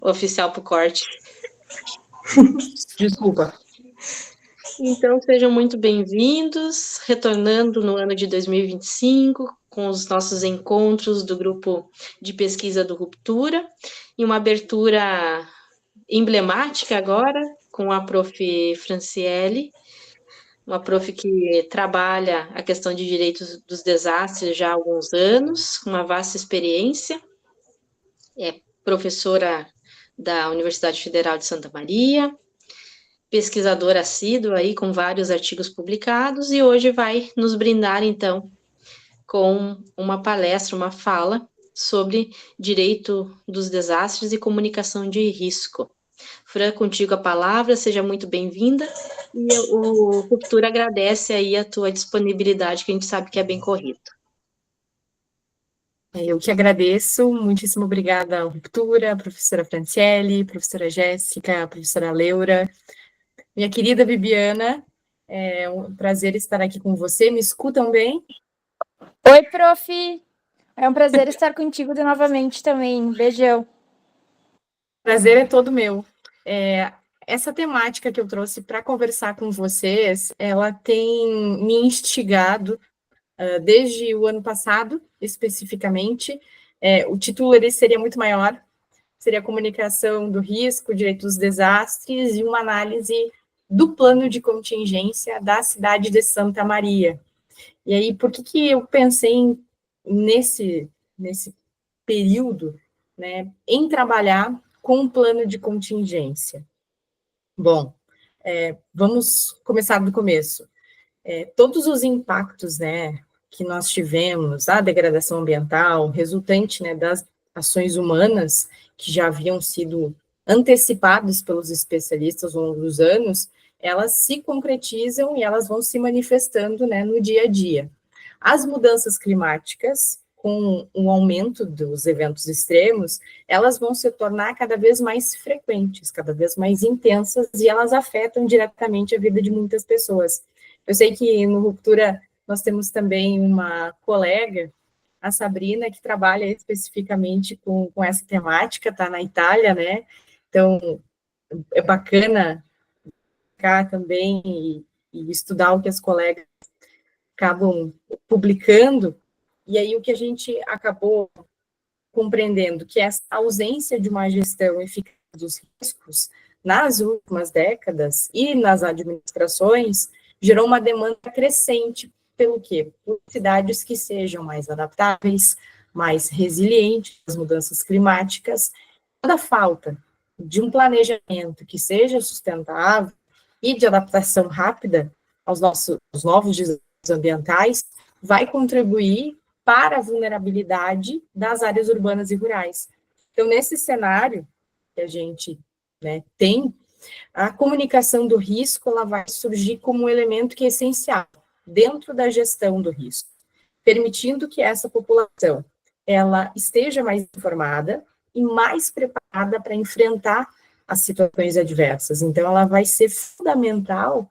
oficial para o corte. Desculpa. Então, sejam muito bem-vindos, retornando no ano de 2025, com os nossos encontros do grupo de pesquisa do Ruptura, e uma abertura emblemática agora, com a prof. Franciele, uma prof que trabalha a questão de direitos dos desastres já há alguns anos, com uma vasta experiência, é professora da Universidade Federal de Santa Maria, pesquisadora assídua aí com vários artigos publicados, e hoje vai nos brindar, então, com uma palestra, uma fala sobre direito dos desastres e comunicação de risco. Fran, contigo a palavra, seja muito bem-vinda, e o Ruptura agradece aí a tua disponibilidade, que a gente sabe que é bem corrido. Eu que agradeço, muitíssimo obrigada à Ruptura, professora Franciele, professora Jéssica, professora Leura, minha querida Bibiana, é um prazer estar aqui com você, me escutam bem? Oi, prof! É um prazer estar contigo novamente também, beijão. Prazer é todo meu. Essa temática que eu trouxe para conversar com vocês, ela tem me instigado desde o ano passado, especificamente. O título ele seria muito maior, seria Comunicação do Risco, Direito dos Desastres e uma análise do plano de contingência da cidade de Santa Maria. E aí, por que eu pensei nesse período, né, em trabalhar com um plano de contingência? Bom, vamos começar do começo. Todos os impactos, né, que nós tivemos, a degradação ambiental, resultante, né, das ações humanas, que já haviam sido antecipadas pelos especialistas ao longo dos anos, elas se concretizam e elas vão se manifestando, né, no dia a dia. As mudanças climáticas, com o aumento dos eventos extremos, elas vão se tornar cada vez mais frequentes, cada vez mais intensas, e elas afetam diretamente a vida de muitas pessoas. Eu sei que no Ruptura nós temos também uma colega, a Sabrina, que trabalha especificamente com essa temática, está na Itália, né? Então, é bacana ficar também e estudar o que as colegas acabam publicando, e aí o que a gente acabou compreendendo, que essa ausência de uma gestão eficaz dos riscos nas últimas décadas e nas administrações gerou uma demanda crescente pelo quê? Por cidades que sejam mais adaptáveis, mais resilientes às mudanças climáticas. Toda falta de um planejamento que seja sustentável e de adaptação rápida aos novos desafios ambientais vai contribuir para a vulnerabilidade das áreas urbanas e rurais. Então, nesse cenário que a gente, né, tem, a comunicação do risco ela vai surgir como um elemento que é essencial dentro da gestão do risco, permitindo que essa população ela esteja mais informada e mais preparada para enfrentar as situações adversas. Então, ela vai ser fundamental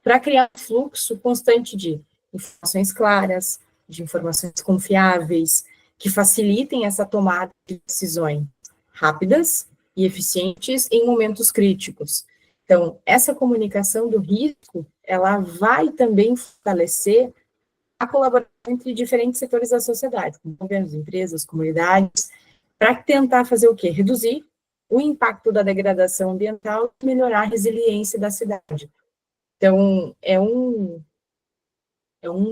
para criar um fluxo constante de informações claras, de informações confiáveis, que facilitem essa tomada de decisões rápidas e eficientes em momentos críticos. Então, essa comunicação do risco, ela vai também fortalecer a colaboração entre diferentes setores da sociedade, como governos, empresas, comunidades, para tentar fazer o quê? Reduzir o impacto da degradação ambiental e melhorar a resiliência da cidade. Então, é um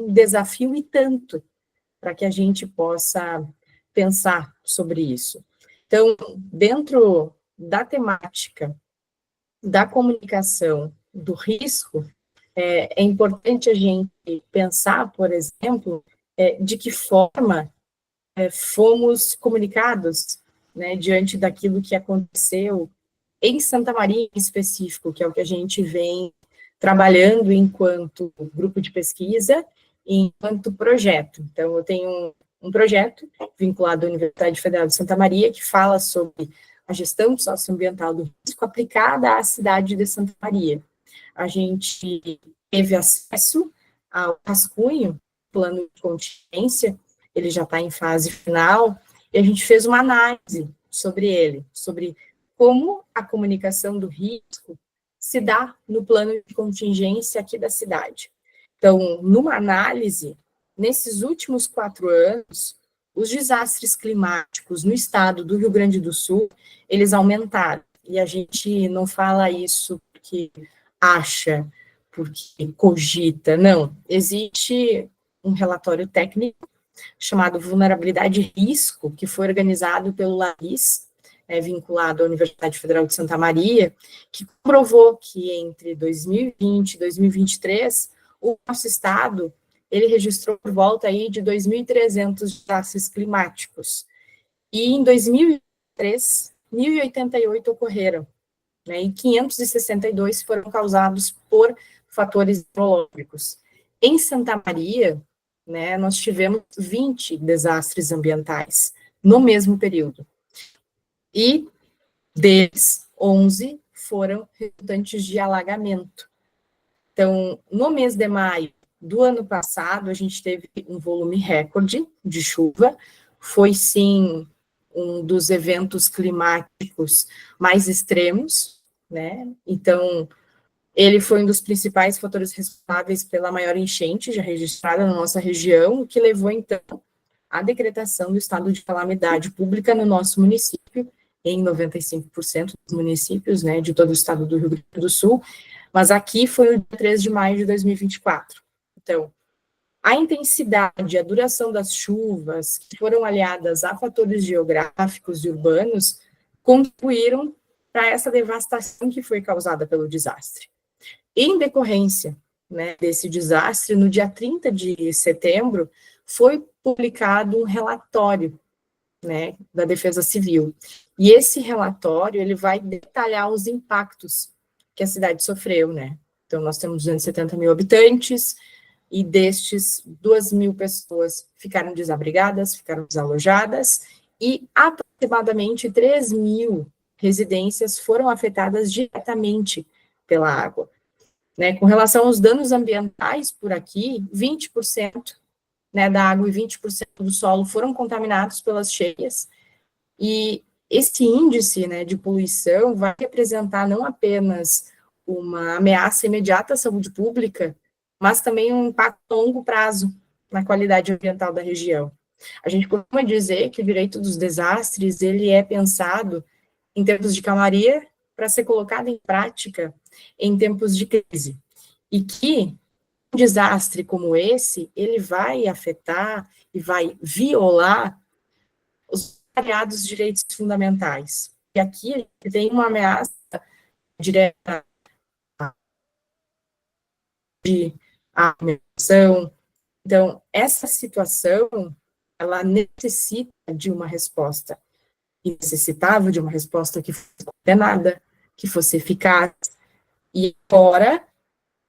desafio e tanto para que a gente possa pensar sobre isso. Então, dentro da temática da comunicação do risco, é importante a gente pensar, por exemplo, de que forma fomos comunicados, né, diante daquilo que aconteceu em Santa Maria em específico, que é o que a gente vem trabalhando enquanto grupo de pesquisa e enquanto projeto. Então, eu tenho um projeto vinculado à Universidade Federal de Santa Maria, que fala sobre a gestão socioambiental do risco aplicada à cidade de Santa Maria. A gente teve acesso ao rascunho, plano de contingência, ele já está em fase final, e a gente fez uma análise sobre ele, sobre como a comunicação do risco se dá no plano de contingência aqui da cidade. Então, numa análise, nesses últimos 4 anos, os desastres climáticos no estado do Rio Grande do Sul, eles aumentaram. E a gente não fala isso porque acha, porque cogita, não. Existe um relatório técnico chamado Vulnerabilidade e Risco, que foi organizado pelo LARIS, vinculado à Universidade Federal de Santa Maria, que comprovou que entre 2020 e 2023, o nosso estado, ele registrou por volta aí de 2.300 desastres climáticos. E em 2003, 1.088 ocorreram, né, e 562 foram causados por fatores hidrológicos. Em Santa Maria, né, nós tivemos 20 desastres ambientais no mesmo período. E deles, 11 foram resultantes de alagamento. Então, no mês de maio do ano passado, a gente teve um volume recorde de chuva, foi sim um dos eventos climáticos mais extremos, né? Então, ele foi um dos principais fatores responsáveis pela maior enchente já registrada na nossa região, o que levou, então, à decretação do estado de calamidade pública no nosso município, em 95% dos municípios, né, de todo o estado do Rio Grande do Sul, mas aqui foi o dia 3 de maio de 2024. Então, a intensidade, a duração das chuvas, que foram aliadas a fatores geográficos e urbanos, contribuíram para essa devastação que foi causada pelo desastre. Em decorrência, né, desse desastre, no dia 30 de setembro, foi publicado um relatório, né, da Defesa Civil. E esse relatório, ele vai detalhar os impactos que a cidade sofreu, né? Então, nós temos 270 mil habitantes, e destes, 2.000 pessoas ficaram desabrigadas, ficaram desalojadas, e aproximadamente 3.000 residências foram afetadas diretamente pela água. Né? Com relação aos danos ambientais por aqui, 20%, né, da água e 20% do solo foram contaminados pelas cheias, e esse índice, né, de poluição vai representar não apenas uma ameaça imediata à saúde pública, mas também um impacto a longo prazo na qualidade ambiental da região. A gente costuma dizer que o direito dos desastres, ele é pensado em tempos de calmaria para ser colocado em prática em tempos de crise, e que um desastre como esse, ele vai afetar e vai violar os variados direitos fundamentais. E aqui tem uma ameaça direta de ameação. Então, essa situação, ela necessita de uma resposta, e necessitava de uma resposta que fosse ordenada, que fosse eficaz, e agora,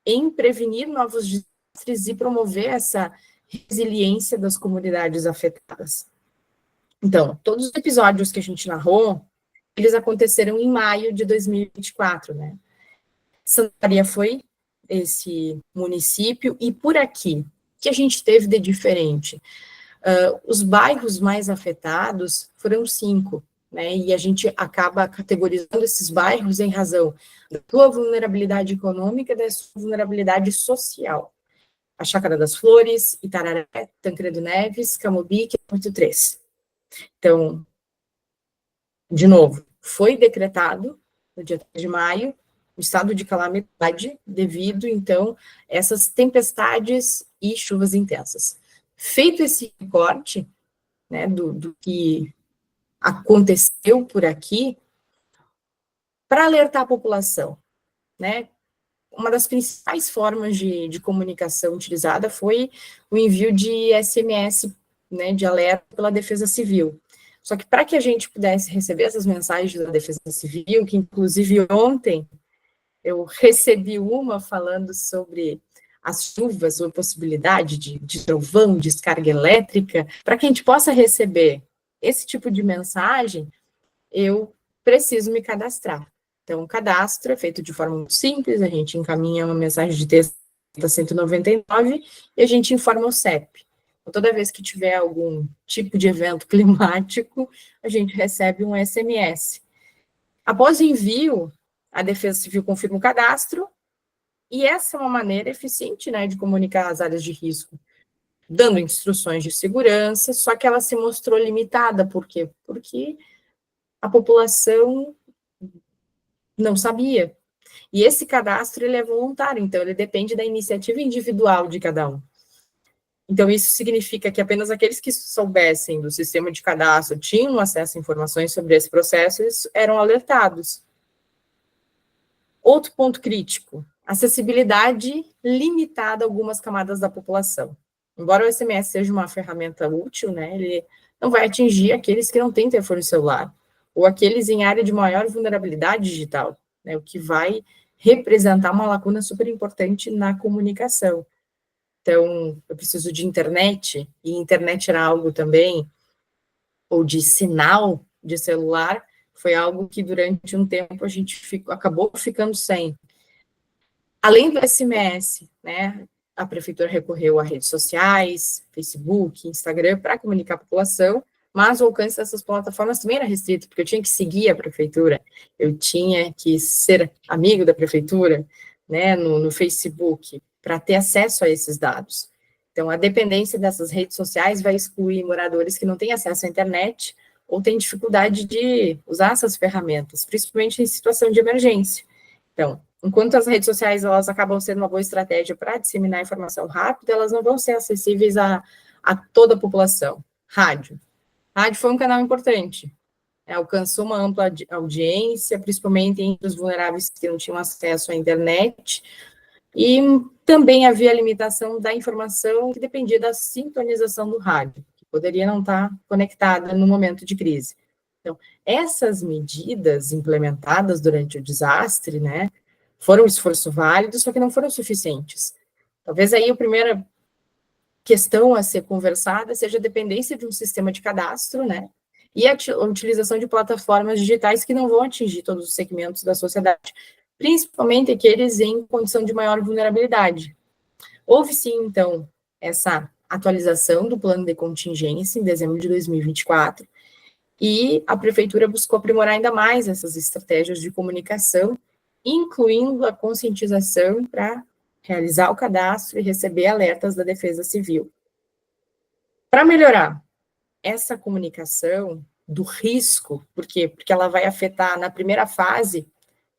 em prevenir novos desastres e promover essa resiliência das comunidades afetadas. Então, todos os episódios que a gente narrou, eles aconteceram em maio de 2024, né? Santa Maria foi esse município, e por aqui, o que a gente teve de diferente? Os bairros mais afetados foram 5, né? E a gente acaba categorizando esses bairros em razão da sua vulnerabilidade econômica e da sua vulnerabilidade social. A Chácara das Flores, Itararé, Tancredo Neves, Camobi, quilômetro 3. Então, de novo, foi decretado, no dia 3 de maio, o estado de calamidade devido, então, a essas tempestades e chuvas intensas. Feito esse recorte, né, do que aconteceu por aqui, para alertar a população, né, uma das principais formas de comunicação utilizada foi o envio de SMS, né, de alerta pela Defesa Civil. Só que para que a gente pudesse receber essas mensagens da Defesa Civil, que inclusive ontem eu recebi uma falando sobre as chuvas, ou a possibilidade de trovão, descarga elétrica, para que a gente possa receber esse tipo de mensagem, eu preciso me cadastrar. Então, o cadastro é feito de forma muito simples, a gente encaminha uma mensagem de texto da 199 e a gente informa o CEP. Então, toda vez que tiver algum tipo de evento climático, a gente recebe um SMS. Após o envio, a Defesa Civil confirma o cadastro, e essa é uma maneira eficiente, né, de comunicar as áreas de risco, dando instruções de segurança, só que ela se mostrou limitada. Por quê? Porque a população não sabia. E esse cadastro, ele é voluntário, então ele depende da iniciativa individual de cada um. Então, isso significa que apenas aqueles que soubessem do sistema de cadastro, tinham acesso a informações sobre esse processo, eles eram alertados. Outro ponto crítico, acessibilidade limitada a algumas camadas da população. Embora o SMS seja uma ferramenta útil, né, ele não vai atingir aqueles que não têm telefone celular, ou aqueles em área de maior vulnerabilidade digital, né, o que vai representar uma lacuna super importante na comunicação. Então, eu preciso de internet, e internet era algo também, ou de sinal de celular, foi algo que durante um tempo a gente acabou ficando sem. Além do SMS, né, a prefeitura recorreu a redes sociais, Facebook, Instagram, para comunicar a população, mas o alcance dessas plataformas também era restrito, porque eu tinha que seguir a prefeitura, eu tinha que ser amigo da prefeitura, né, no Facebook, para ter acesso a esses dados. Então, a dependência dessas redes sociais vai excluir moradores que não têm acesso à internet ou têm dificuldade de usar essas ferramentas, principalmente em situação de emergência. Então, enquanto as redes sociais elas acabam sendo uma boa estratégia para disseminar informação rápida, elas não vão ser acessíveis a toda a população. Rádio. Rádio foi um canal importante. Alcançou uma ampla audiência, principalmente entre os vulneráveis que não tinham acesso à internet, e também havia a limitação da informação que dependia da sintonização do rádio, que poderia não estar conectada no momento de crise. Então, essas medidas implementadas durante o desastre, né, foram um esforço válido, só que não foram suficientes. Talvez aí a primeira questão a ser conversada seja a dependência de um sistema de cadastro, né, e a utilização de plataformas digitais que não vão atingir todos os segmentos da sociedade, principalmente aqueles em condição de maior vulnerabilidade. Houve sim, então, essa atualização do plano de contingência em dezembro de 2024, e a prefeitura buscou aprimorar ainda mais essas estratégias de comunicação, incluindo a conscientização para realizar o cadastro e receber alertas da Defesa Civil. Para melhorar essa comunicação do risco, por quê? Porque ela vai afetar na primeira fase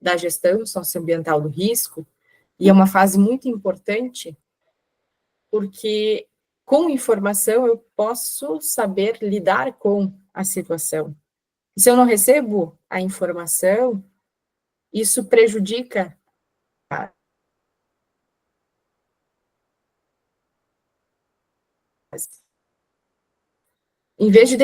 da gestão socioambiental do risco, e é uma fase muito importante, porque com informação eu posso saber lidar com a situação. E se eu não recebo a informação, isso prejudica em vez de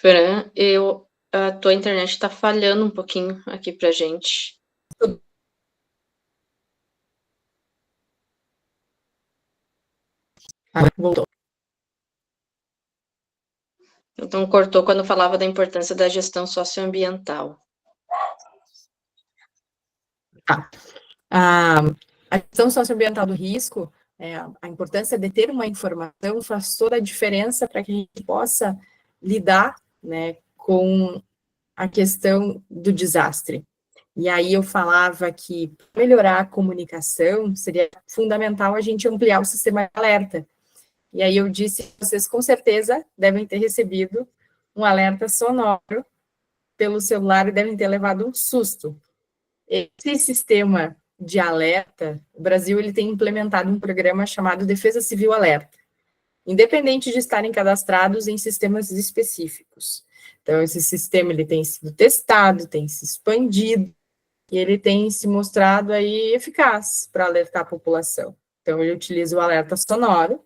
Fran, a tua internet está falhando um pouquinho aqui para a gente. voltou. Então, cortou quando falava da importância da gestão socioambiental. A gestão socioambiental do risco, a importância de ter uma informação faz toda a diferença para que a gente possa lidar, né, com a questão do desastre. E aí eu falava que para melhorar a comunicação seria fundamental a gente ampliar o sistema de alerta. E aí eu disse que vocês com certeza devem ter recebido um alerta sonoro pelo celular e devem ter levado um susto. Esse sistema de alerta, o Brasil ele tem implementado um programa chamado Defesa Civil Alerta, independente de estarem cadastrados em sistemas específicos. Então, esse sistema ele tem sido testado, tem se expandido, e ele tem se mostrado aí eficaz para alertar a população. Então, ele utiliza o alerta sonoro,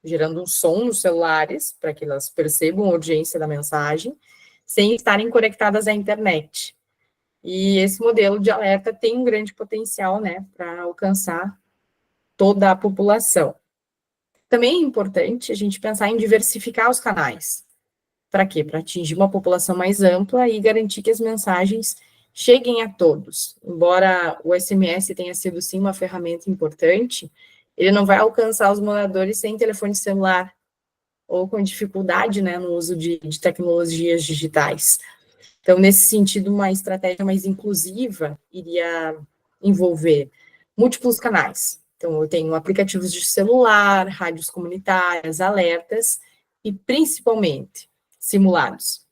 gerando um som nos celulares, para que elas percebam a urgência da mensagem, sem estarem conectadas à internet. E esse modelo de alerta tem um grande potencial, né, para alcançar toda a população. Também é importante a gente pensar em diversificar os canais. Para quê? Para atingir uma população mais ampla e garantir que as mensagens cheguem a todos. Embora o SMS tenha sido, sim, uma ferramenta importante, ele não vai alcançar os moradores sem telefone celular, ou com dificuldade, né, no uso de tecnologias digitais. Então, nesse sentido, uma estratégia mais inclusiva iria envolver múltiplos canais. Então, eu tenho aplicativos de celular, rádios comunitárias, alertas e, principalmente, simulados.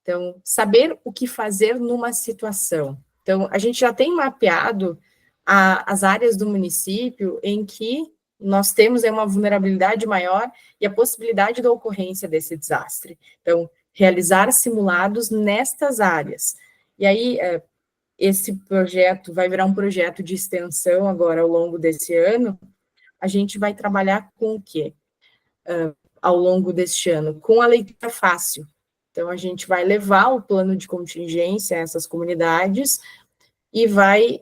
Então, saber o que fazer numa situação. Então, a gente já tem mapeado as áreas do município em que nós temos uma vulnerabilidade maior e a possibilidade da ocorrência desse desastre. Então, realizar simulados nestas áreas. E aí, esse projeto vai virar um projeto de extensão agora ao longo desse ano. A gente vai trabalhar com o quê? Ao longo deste ano? Com a leitura fácil. Então, a gente vai levar o plano de contingência a essas comunidades e vai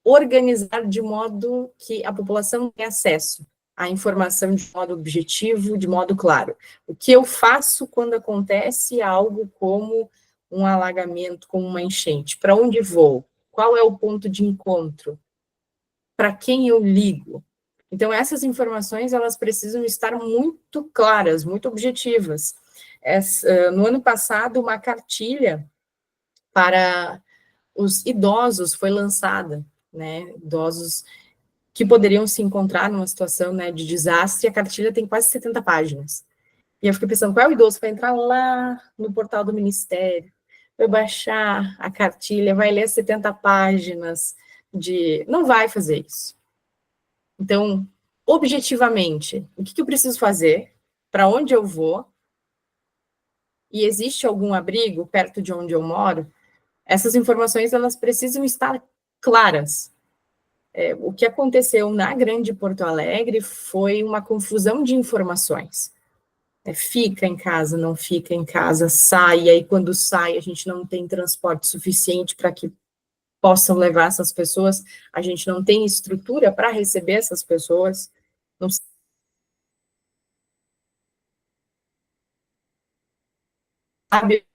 organizar de modo que a população tenha acesso à informação de modo objetivo, de modo claro. O que eu faço quando acontece algo como um alagamento, como uma enchente? Para onde vou? Qual é o ponto de encontro? Para quem eu ligo? Então, essas informações, elas precisam estar muito claras, muito objetivas. No ano passado, uma cartilha para os idosos foi lançada, né, idosos que poderiam se encontrar numa situação, né, de desastre, a cartilha tem quase 70 páginas. E eu fiquei pensando, qual é o idoso que vai entrar lá no portal do Ministério, vai baixar a cartilha, vai ler 70 páginas Não vai fazer isso. Então, objetivamente, o que eu preciso fazer, para onde eu vou, e existe algum abrigo perto de onde eu moro, essas informações, elas precisam estar claras. O que aconteceu na Grande Porto Alegre foi uma confusão de informações. Fica em casa, não fica em casa, sai, e aí quando sai a gente não tem transporte suficiente para que possam levar essas pessoas, a gente não tem estrutura para receber essas pessoas, não sabe,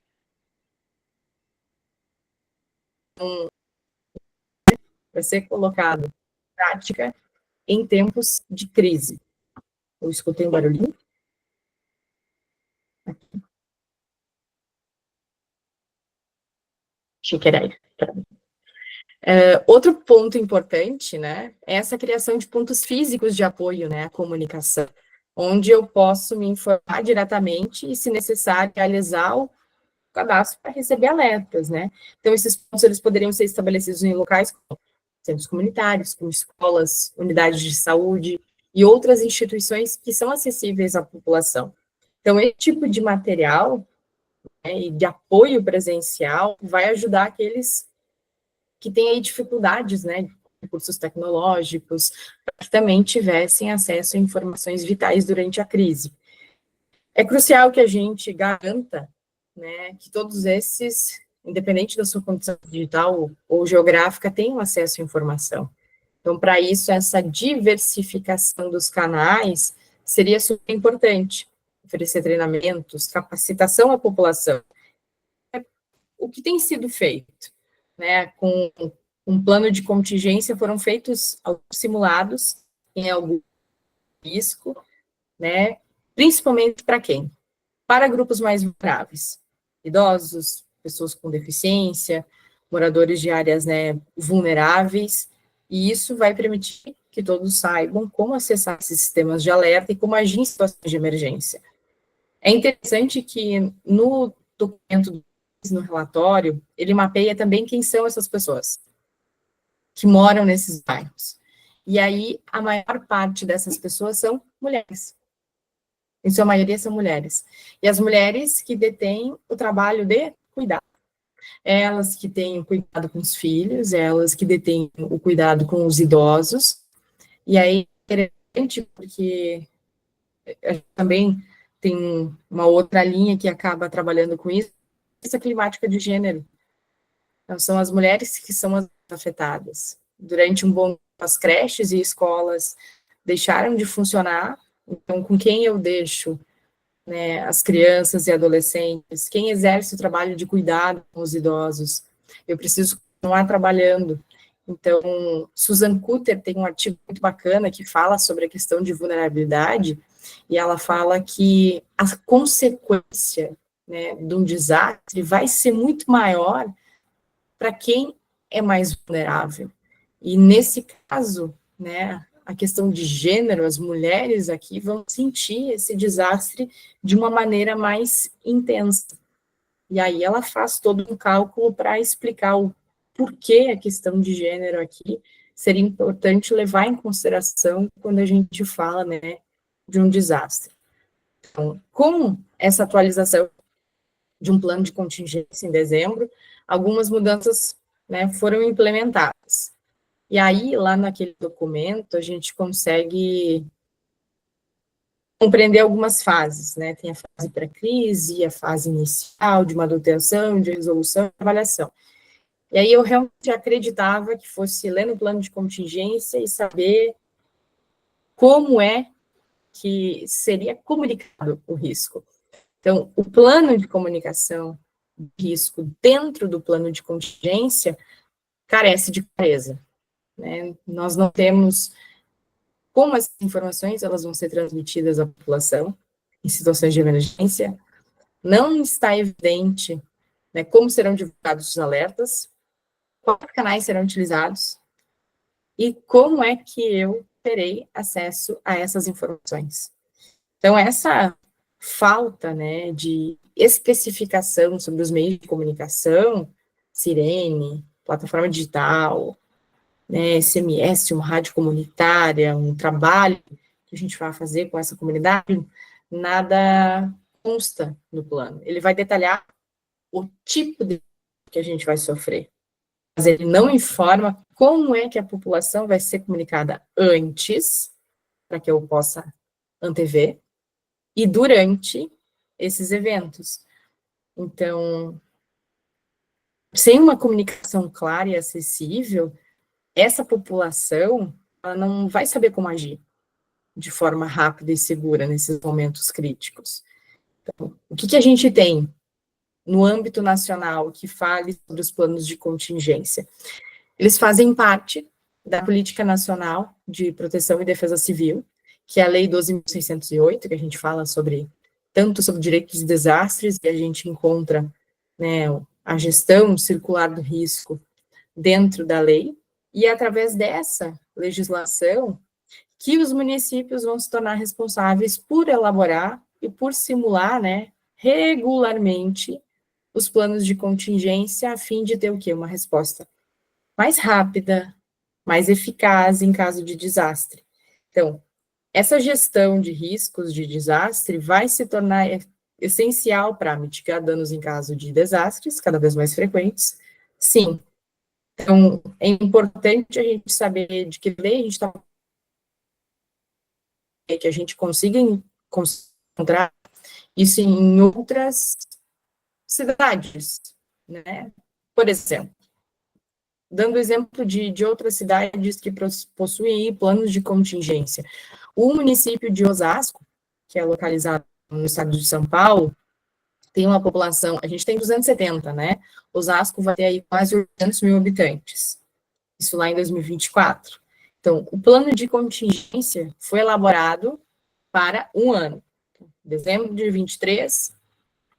vai ser colocado em prática em tempos de crise. Eu escutei um barulhinho? Achei que era aí. Outro ponto importante, né, é essa criação de pontos físicos de apoio, né, à comunicação, onde eu posso me informar diretamente e, se necessário, realizar o cadastro para receber alertas, né. Então, esses pontos, eles poderiam ser estabelecidos em locais como centros comunitários, como escolas, unidades de saúde e outras instituições que são acessíveis à população. Então, esse tipo de material, né, e de apoio presencial vai ajudar aqueles que têm aí dificuldades, né, recursos tecnológicos, que também tivessem acesso a informações vitais durante a crise. É crucial que a gente garanta, né, que todos esses, independente da sua condição digital ou geográfica, tenham acesso à informação. Então, para isso, essa diversificação dos canais seria super importante, oferecer treinamentos, capacitação à população. O que tem sido feito, né, com um plano de contingência, foram feitos alguns simulados em algum risco, né, principalmente para quem? Para grupos mais vulneráveis, idosos, pessoas com deficiência, moradores de áreas, né, vulneráveis, e isso vai permitir que todos saibam como acessar esses sistemas de alerta e como agir em situações de emergência. É interessante que no documento, no relatório, ele mapeia também quem são essas pessoas que moram nesses bairros. E aí, a maior parte dessas pessoas são mulheres. Em sua maioria, são mulheres. E as mulheres que detêm o trabalho de cuidar. Elas que têm o cuidado com os filhos, elas que detêm o cuidado com os idosos. E aí, é interessante porque a gente também tem uma outra linha que acaba trabalhando com isso, essa climática de gênero. Então, são as mulheres que são as afetadas. Durante um bom tempo, as creches e escolas deixaram de funcionar, então, com quem eu deixo, né, as crianças e adolescentes, quem exerce o trabalho de cuidado com os idosos? Eu preciso continuar trabalhando. Então, Susan Kutter tem um artigo muito bacana que fala sobre a questão de vulnerabilidade, e ela fala que a consequência, né, de um desastre vai ser muito maior para quem é mais vulnerável. E nesse caso, né, a questão de gênero, as mulheres aqui vão sentir esse desastre de uma maneira mais intensa. E aí ela faz todo um cálculo para explicar o porquê a questão de gênero aqui seria importante levar em consideração quando a gente fala, né, de um desastre. Então, com essa atualização de um plano de contingência em dezembro, algumas mudanças, né, foram implementadas. E aí, lá naquele documento, a gente consegue compreender algumas fases, né? Tem a fase pré-crise, a fase inicial, de manutenção, de resolução e avaliação. E aí eu realmente acreditava que fosse ler no plano de contingência e saber como é que seria comunicado o risco. Então, o plano de comunicação de risco dentro do plano de contingência carece de clareza, né? Nós não temos como as informações elas vão ser transmitidas à população em situações de emergência, não está evidente, né, como serão divulgados os alertas, quais canais serão utilizados e como é que eu terei acesso a essas informações. Então, essa falta, né, de especificação sobre os meios de comunicação, sirene, plataforma digital, né, SMS, uma rádio comunitária, um trabalho que a gente vai fazer com essa comunidade, nada consta no plano. Ele vai detalhar o tipo de que a gente vai sofrer, mas ele não informa como é que a população vai ser comunicada antes, para que eu possa antever, e durante esses eventos. Então, sem uma comunicação clara e acessível, essa população, ela não vai saber como agir de forma rápida e segura nesses momentos críticos. Então, o que a gente tem no âmbito nacional que fale sobre os planos de contingência? Eles fazem parte da Política Nacional de Proteção e Defesa Civil, que é a Lei 12.608, que a gente fala sobre, tanto sobre direitos de desastres, e a gente encontra, né, a gestão circular do risco dentro da lei, e é através dessa legislação que os municípios vão se tornar responsáveis por elaborar e por simular, né, regularmente os planos de contingência a fim de ter o quê? Uma resposta mais rápida, mais eficaz em caso de desastre. Então, essa gestão de riscos de desastre vai se tornar essencial para mitigar danos em caso de desastres, cada vez mais frequentes. Sim. Então, é importante a gente saber de que lei a gente está, que a gente consiga encontrar isso em outras cidades, né? Por exemplo, dando exemplo de outras cidades que possuem planos de contingência. O município de Osasco, que é localizado no estado de São Paulo, tem uma população, a gente tem 270, né? Osasco vai ter aí quase 800 mil habitantes. Isso lá em 2024. Então, o plano de contingência foi elaborado para um ano, dezembro de 23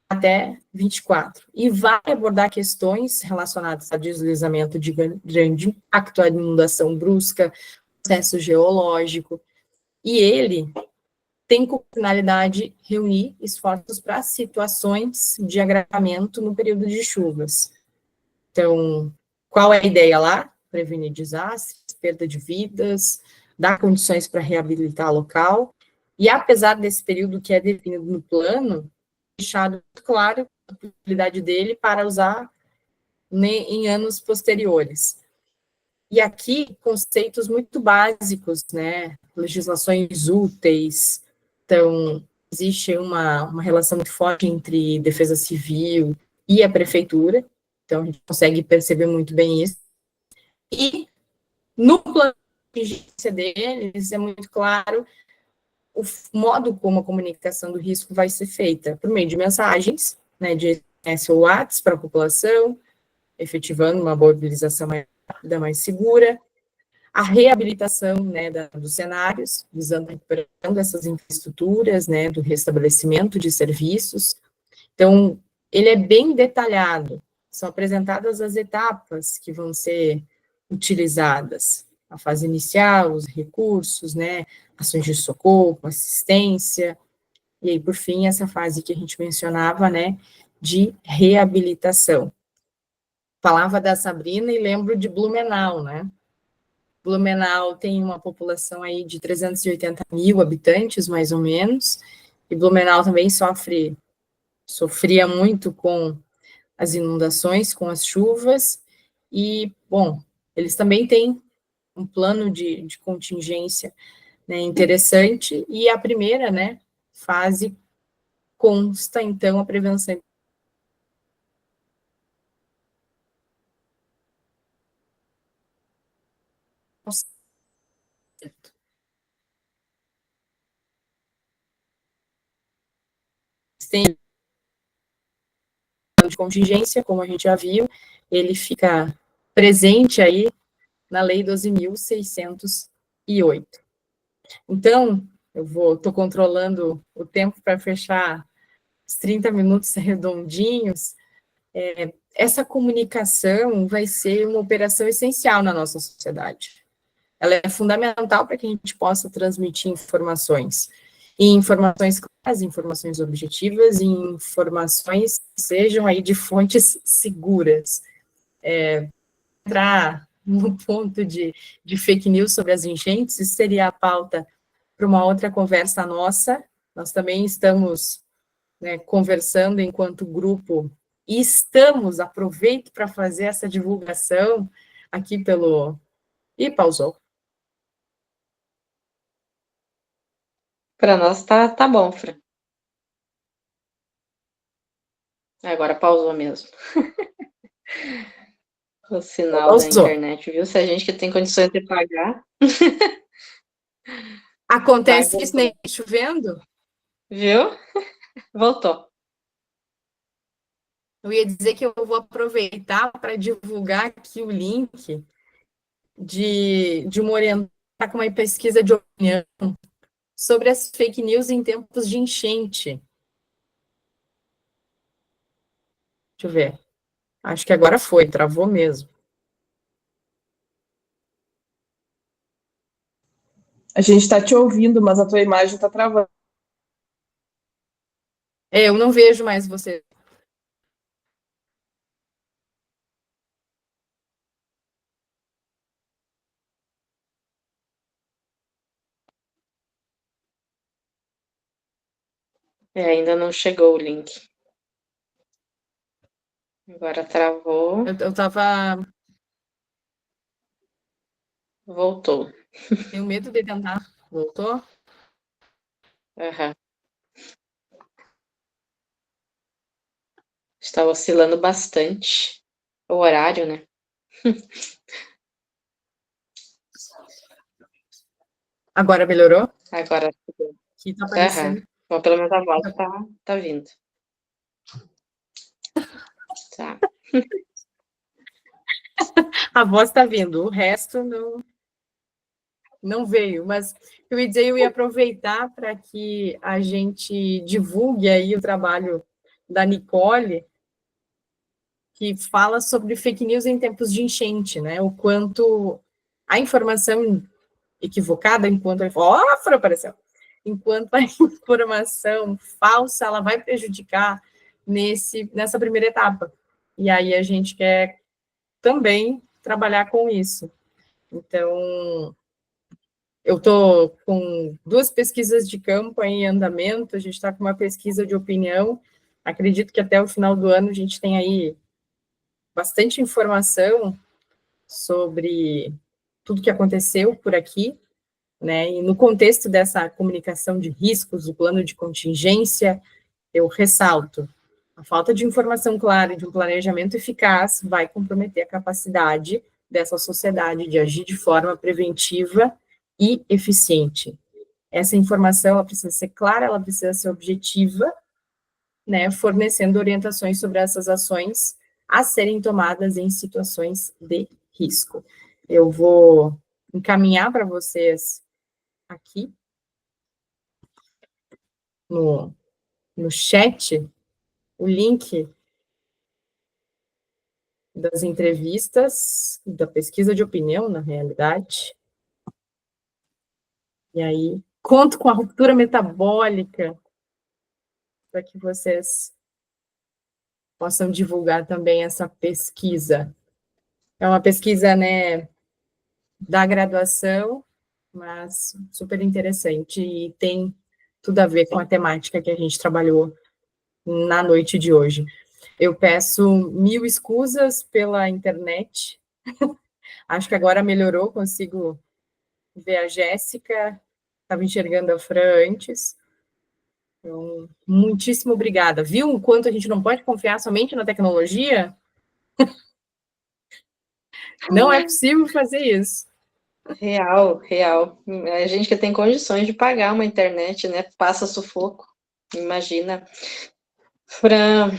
até 24, e vai abordar questões relacionadas a deslizamento de grande impacto, a inundação brusca, processo geológico, e ele tem como finalidade reunir esforços para situações de agravamento no período de chuvas. Então, qual é a ideia lá? Prevenir desastres, perda de vidas, dar condições para reabilitar local, e apesar desse período que é definido no plano, deixado muito claro a possibilidade dele para usar em anos posteriores. E aqui, conceitos muito básicos, né, legislações úteis, então, existe uma relação muito forte entre defesa civil e a prefeitura, então a gente consegue perceber muito bem isso. E no plano de contingência deles, é muito claro o modo como a comunicação do risco vai ser feita, por meio de mensagens, né, de SMS ou WhatsApp para a população, efetivando uma mobilização maior vida mais segura, a reabilitação, né, dos cenários, visando a recuperação dessas infraestruturas, né, do restabelecimento de serviços. Então, ele é bem detalhado, são apresentadas as etapas que vão ser utilizadas, a fase inicial, os recursos, né, ações de socorro, assistência, e aí, por fim, essa fase que a gente mencionava, né, de reabilitação. Falava da Sabrina e lembro de Blumenau, né? Blumenau tem uma população aí de 380 mil habitantes, mais ou menos, e Blumenau também sofria muito com as inundações, com as chuvas, e, bom, eles também têm um plano de contingência, né, interessante, e a primeira, né, fase consta, então, a prevenção. Tem de contingência, como a gente já viu, ele fica presente aí na Lei 12.608. Então, estou controlando o tempo para fechar os 30 minutos redondinhos. Essa comunicação vai ser uma operação essencial na nossa sociedade. Ela é fundamental para que a gente possa transmitir informações, e informações claras, informações objetivas, e informações que sejam aí de fontes seguras. Entrar no ponto de fake news sobre as enchentes, isso seria a pauta para uma outra conversa nossa. Nós também estamos, né, conversando enquanto grupo, e aproveito para fazer essa divulgação aqui pelo... Ih, pausou. Para nós tá bom, Fran. Agora pausou mesmo. O sinal Pausou. da internet, viu? Se a gente que tem condições de pagar. Acontece isso nem chovendo? Viu? Voltou. Eu ia dizer que eu vou aproveitar para divulgar aqui o link de uma orientação com uma pesquisa de opinião sobre as fake news em tempos de enchente. Deixa eu ver. Acho que agora foi, travou mesmo. A gente está te ouvindo, mas a tua imagem está travando. Eu não vejo mais você. Ainda não chegou o link. Agora travou. Eu estava... Voltou. Tenho medo de tentar. Voltou? Uhum. Está oscilando bastante o horário, né? Agora melhorou? Agora. Aqui tá aparecendo. Bom, pelo menos a voz tá vindo. Tá. A voz está vindo, o resto não veio, mas eu ia aproveitar para que a gente divulgue aí o trabalho da Nicole, que fala sobre fake news em tempos de enchente, né? O quanto a informação equivocada, enquanto a informação falsa, ela vai prejudicar nessa primeira etapa. E aí a gente quer também trabalhar com isso. Então, eu estou com 2 pesquisas de campo em andamento, a gente está com uma pesquisa de opinião, acredito que até o final do ano a gente tem aí bastante informação sobre tudo que aconteceu por aqui, né, e no contexto dessa comunicação de riscos, do plano de contingência, eu ressalto, a falta de informação clara e de um planejamento eficaz vai comprometer a capacidade dessa sociedade de agir de forma preventiva e eficiente. Essa informação, ela precisa ser clara, ela precisa ser objetiva, né, fornecendo orientações sobre essas ações a serem tomadas em situações de risco. Eu vou encaminhar para vocês aqui no chat o link das entrevistas, da pesquisa de opinião, na realidade. E aí, conto com a ruptura metabólica para que vocês possam divulgar também essa pesquisa. É uma pesquisa, né, da graduação, mas super interessante e tem tudo a ver com a temática que a gente trabalhou na noite de hoje. Eu peço 1000 escusas pela internet. Acho que agora melhorou, consigo ver a Jéssica, estava enxergando a Fran antes. Então, muitíssimo obrigada. Viu o quanto a gente não pode confiar somente na tecnologia? Não é possível fazer isso. Real, real. A gente que tem condições de pagar uma internet, né? Passa sufoco. Imagina. Fran,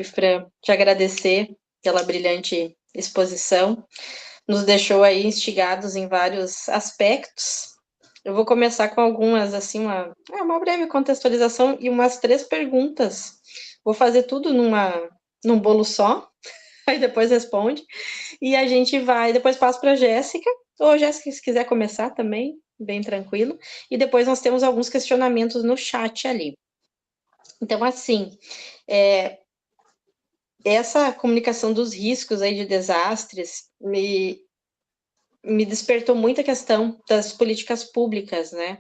Fran, te agradecer pela brilhante exposição. Nos deixou aí instigados em vários aspectos. Eu vou começar com algumas, assim, uma breve contextualização e umas 3 perguntas. Vou fazer tudo num bolo só, aí depois responde. E a gente vai, depois passo para a Jéssica, ou Jéssica, se quiser começar também, bem tranquilo. E depois nós temos alguns questionamentos no chat ali. Então, assim, essa comunicação dos riscos aí de desastres me despertou muita questão das políticas públicas, né?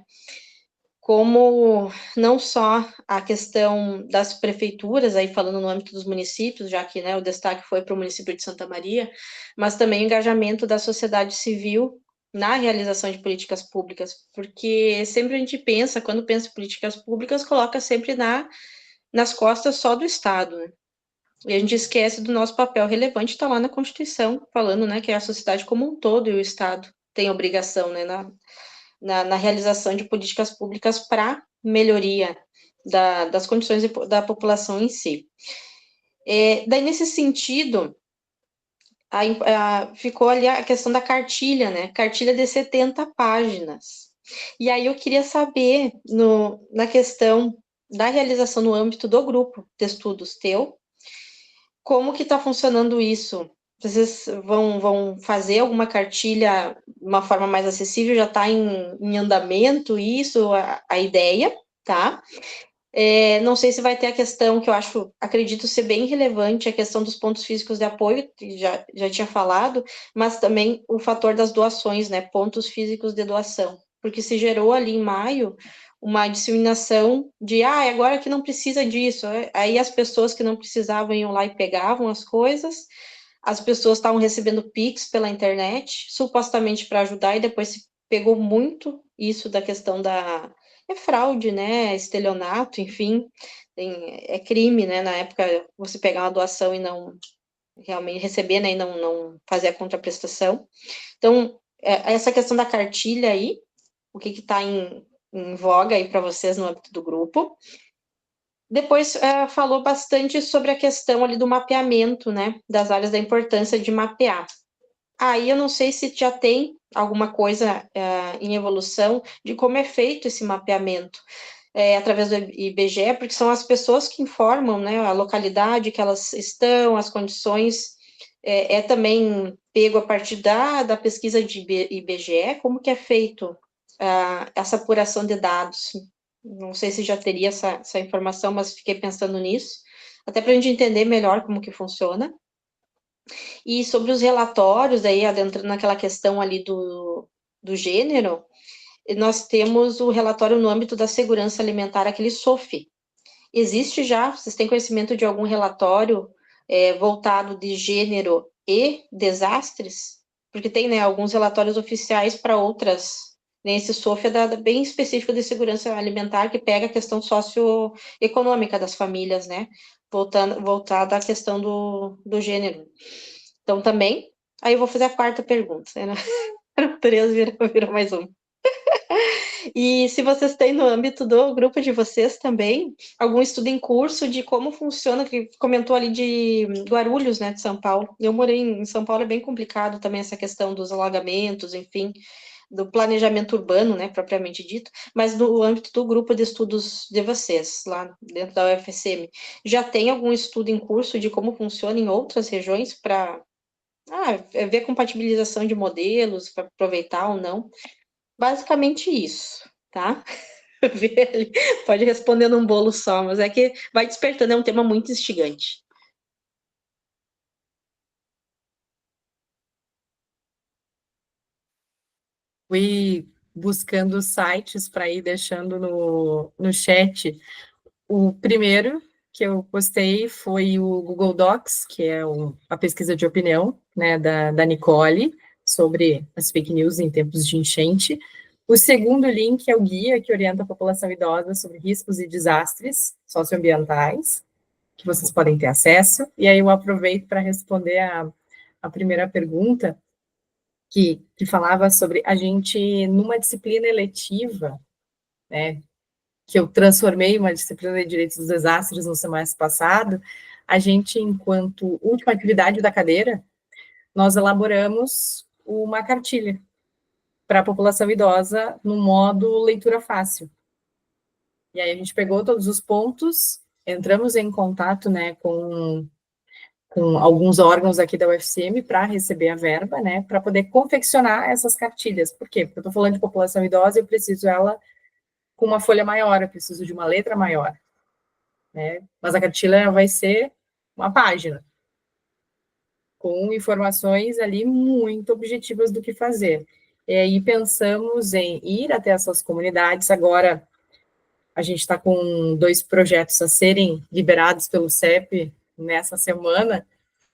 Como não só a questão das prefeituras, aí falando no âmbito dos municípios, já que, né, o destaque foi para o município de Santa Maria, mas também o engajamento da sociedade civil na realização de políticas públicas, porque sempre a gente pensa, quando pensa em políticas públicas, coloca sempre nas costas só do Estado, né? E a gente esquece do nosso papel relevante, está lá na Constituição, falando, né, que é a sociedade como um todo e o Estado tem obrigação, né, na realização de políticas públicas para melhoria das condições da população em si. Daí, nesse sentido, ficou ali a questão da cartilha, né? Cartilha de 70 páginas. E aí eu queria saber, na questão da realização no âmbito do grupo de estudos teu, como que está funcionando isso? Vocês vão fazer alguma cartilha de uma forma mais acessível? Já está em andamento isso, a ideia, tá? Não sei se vai ter a questão que eu acredito ser bem relevante, a questão dos pontos físicos de apoio, que já tinha falado, mas também o fator das doações, né? Pontos físicos de doação. Porque se gerou ali em maio uma disseminação de, agora que não precisa disso. Aí as pessoas que não precisavam iam lá e pegavam as coisas, as pessoas estavam recebendo Pix pela internet, supostamente para ajudar, e depois se pegou muito isso da questão fraude, né, estelionato, enfim, é crime, né, na época, você pegar uma doação e não realmente receber, né, e não fazer a contraprestação. Então, essa questão da cartilha aí, o que está em voga aí para vocês no âmbito do grupo. Depois falou bastante sobre a questão ali do mapeamento, né, das áreas da importância de mapear. Aí eu não sei se já tem alguma coisa em evolução de como é feito esse mapeamento através do IBGE, porque são as pessoas que informam, né, a localidade que elas estão, as condições, também pego a partir da pesquisa de IBGE, como que é feito essa apuração de dados. Não sei se já teria essa informação, mas fiquei pensando nisso, até para a gente entender melhor como que funciona. E sobre os relatórios, aí adentrando naquela questão ali do gênero, nós temos o relatório no âmbito da segurança alimentar, aquele SOF. Existe já, vocês têm conhecimento de algum relatório voltado de gênero e desastres? Porque tem, né, alguns relatórios oficiais para outras, né, esse SOF é bem específico de segurança alimentar, que pega a questão socioeconômica das famílias, né, voltada à questão do gênero. Então, também, aí eu vou fazer a 4ª pergunta, né? 3 virou mais um. E se vocês têm no âmbito do grupo de vocês também, algum estudo em curso de como funciona, que comentou ali de Guarulhos, né, de São Paulo. Eu morei em São Paulo, é bem complicado também essa questão dos alagamentos, enfim, do planejamento urbano, né, propriamente dito, mas no âmbito do grupo de estudos de vocês, lá dentro da UFSM, já tem algum estudo em curso de como funciona em outras regiões para ver a compatibilização de modelos, para aproveitar ou não? Basicamente isso, tá? Pode responder num bolo só, mas é que vai despertando, é um tema muito instigante. Fui buscando sites para ir deixando no chat. O primeiro que eu postei foi o Google Docs, que é a pesquisa de opinião, né, da Nicole, sobre as fake news em tempos de enchente. O segundo link é o guia que orienta a população idosa sobre riscos e desastres socioambientais, que vocês podem ter acesso. E aí eu aproveito para responder a primeira pergunta, que falava sobre a gente, numa disciplina eletiva, né, que eu transformei uma disciplina de Direitos dos Desastres no semestre passado, a gente, enquanto última atividade da cadeira, nós elaboramos uma cartilha para a população idosa no modo leitura fácil. E aí a gente pegou todos os pontos, entramos em contato, né, com alguns órgãos aqui da UFSM para receber a verba, né, para poder confeccionar essas cartilhas. Por quê? Porque eu estou falando de população idosa e eu preciso ela com uma folha maior, eu preciso de uma letra maior, né? Mas a cartilha vai ser uma página, com informações ali muito objetivas do que fazer. E aí pensamos em ir até essas comunidades. Agora, a gente está com 2 projetos a serem liberados pelo CEP nessa semana,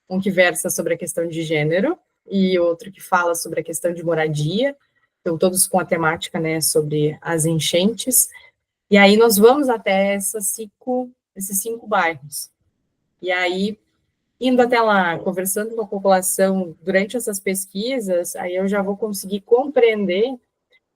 um que versa sobre a questão de gênero e outro que fala sobre a questão de moradia, então todos com a temática, né, sobre as enchentes. E aí nós vamos até esses 5 bairros. E aí, indo até lá, conversando com a população durante essas pesquisas, aí eu já vou conseguir compreender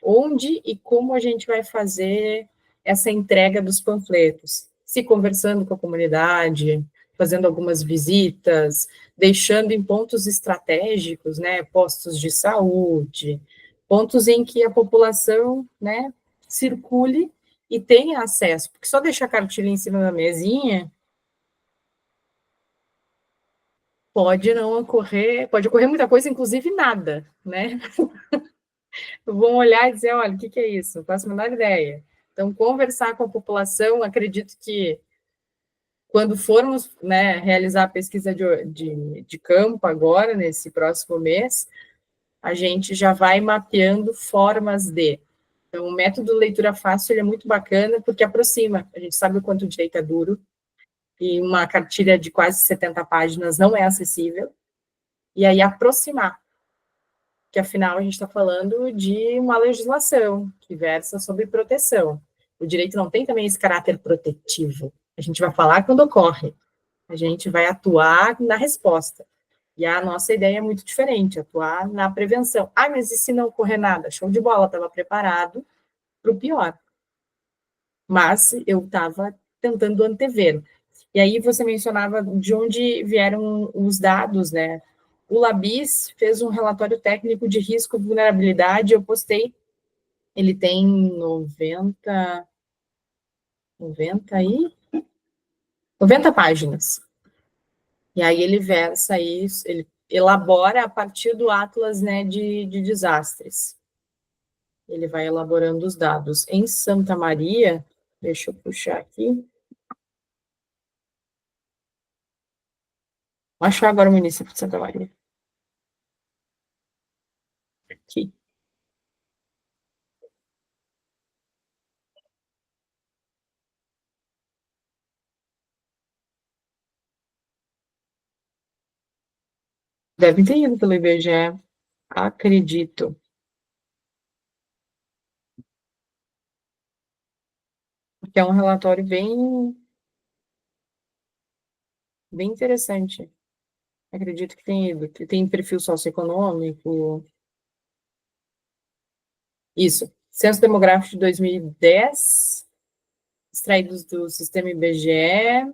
onde e como a gente vai fazer essa entrega dos panfletos. Se conversando com a comunidade, fazendo algumas visitas, deixando em pontos estratégicos, né, postos de saúde, pontos em que a população, né, circule e tenha acesso, porque só deixar a cartilha em cima da mesinha pode ocorrer muita coisa, inclusive nada, né? Vão olhar e dizer, olha, o que é isso? Não faço a menor ideia. Então, conversar com a população, acredito que quando formos, né, realizar a pesquisa de campo agora, nesse próximo mês, a gente já vai mapeando formas de. Então, o método leitura fácil é muito bacana, porque aproxima. A gente sabe o quanto o direito é duro, e uma cartilha de quase 70 páginas não é acessível, e aí aproximar, que afinal a gente está falando de uma legislação que versa sobre proteção. O direito não tem também esse caráter protetivo. A gente vai falar quando ocorre, a gente vai atuar na resposta. E a nossa ideia é muito diferente, atuar na prevenção. Ah, mas e se não ocorrer nada? Show de bola, estava preparado para o pior. Mas eu estava tentando antever. E aí você mencionava de onde vieram os dados, né? O Labis fez um relatório técnico de risco e vulnerabilidade, eu postei, ele tem 90 páginas. E aí ele versa isso, ele elabora a partir do Atlas, né, de desastres. Ele vai elaborando os dados. Em Santa Maria, deixa eu puxar aqui. Vou achar agora o município de Santa Maria. Aqui. Deve ter ido pelo IBGE, acredito. Porque é um relatório bem interessante. Acredito que tem ido, que tem perfil socioeconômico. Isso. Censo Demográfico de 2010, extraídos do sistema IBGE.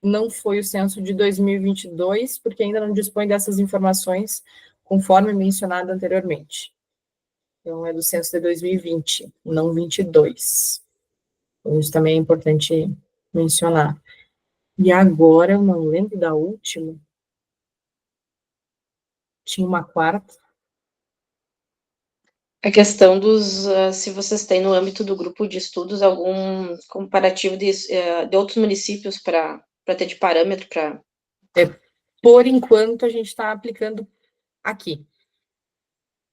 Não foi o censo de 2022, porque ainda não dispõe dessas informações, conforme mencionado anteriormente. Então, é do censo de 2020, não 22. Então, isso também é importante mencionar. E agora, eu não lembro da última. Tinha uma quarta. A questão dos, se vocês têm no âmbito do grupo de estudos algum comparativo de outros municípios para ter de parâmetro para... Por enquanto, a gente está aplicando aqui,